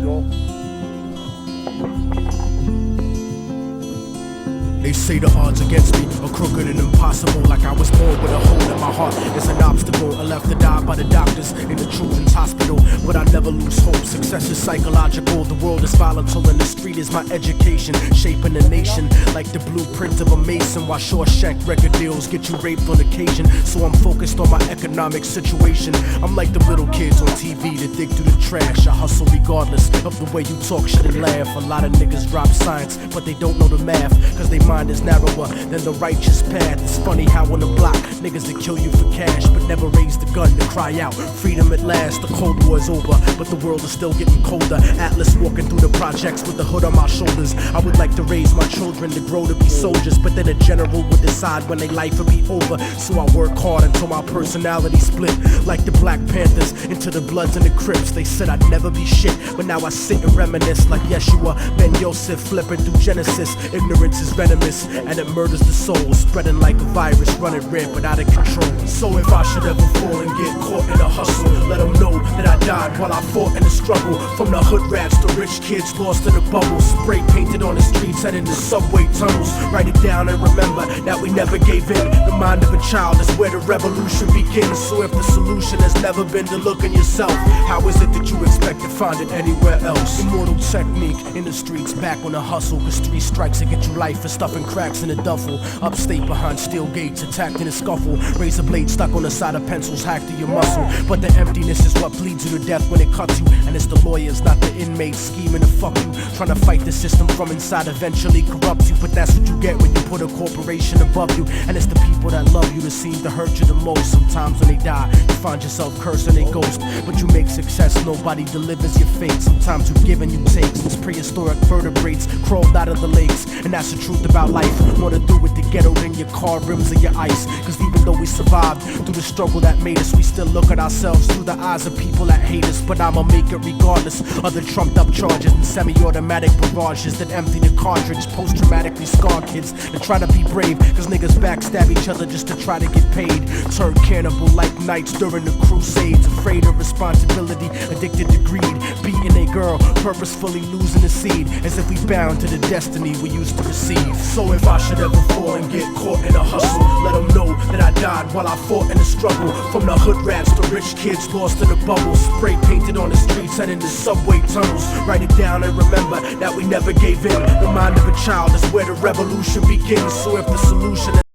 y'all. They say the odds against me are crooked and impossible. Like I was born with a hole in my heart. It's an obstacle. I left to die by the doctors in the children's hospital. But I never lose hope. Success is psychological. The world is volatile and the street is my education. Shaping the nation like the blueprint of a mason. While Shawshank record deals get you raped on occasion. So I'm focused on my economic situation. I'm like the little kids on TV that dig through the trash. I hustle regardless of the way you talk shit and laugh. A lot of niggas drop science, but they don't know the math. Cause they mind is narrower than the righteous path. It's funny how on the block niggas that kill you for cash, but never raise the gun to cry out freedom at last. The Cold War is over, but the world is still getting colder. Atlas walking through the projects with the hood on my shoulders. I would like to raise my children to grow to be soldiers, but then a general would decide when their life would be over. So I work hard until my personality split like the Black Panthers into the Bloods and the Crips. They said I'd never be shit, but now I sit and reminisce like Yeshua Ben Yosef flipping through Genesis. Ignorance is venomous and it murders the soul, spreading like a virus, running rampant out of control. So if I should ever fall and get caught in a hustle, let them know that I died while I fought in the struggle. From the hood rats to rich kids lost in the bubbles, spray painted on the streets and in the subway tunnels. Write it down and remember that we never gave in. The mind of a child is where the revolution begins. So if the solution has never been to look in yourself, how is it that you expect to find it anywhere else? Immortal technique in the streets, back on the hustle. Cause 3 strikes to get you life for stuffing cracks in a duffel. Upstate behind steel gates, attacked in a scuffle. Razor blade stuck on the side of pencils, hacked to your muscle. But the emptiness is what bleeds you to death when it cuts you. And it's the lawyers, not the inmates, scheming to fuck you. Trying to fight the system from inside eventually corrupts you. But that's what you get when you put a corporation above you. And it's the people that love you that seem to hurt you the most. Sometimes when they die, you find yourself cursing a ghost. But you make success, nobody delivers your fate. Sometimes you give and you take. Since prehistoric vertebrates crawled out of the lakes. And that's the truth about life. More to do with the ghetto than your car rims or your ice. Cause even though we survived through the struggle that made us, we still look at ourselves through the eyes of people that hate us. But I'ma make it regardless of the trumped up charges and semi-automatic barrages that empty the cartridge. Post-traumatically scarred kids that try to be brave, cause niggas backstab each other just to try to get paid. Turned cannibal like knights during the crusades. Afraid of responsibility, addicted to greed. Beating a girl, purposefully losing the seed. As if we bound to the destiny we used to receive. So if I should ever fall and get caught in a hustle, let them know that I died while I fought in the struggle. From the hood rats to rich kids lost in the bubbles, spray painted on the streets and in the subway tunnels. Write it down and remember that we never gave in. The mind of a child is where the revolution begins. So if the solution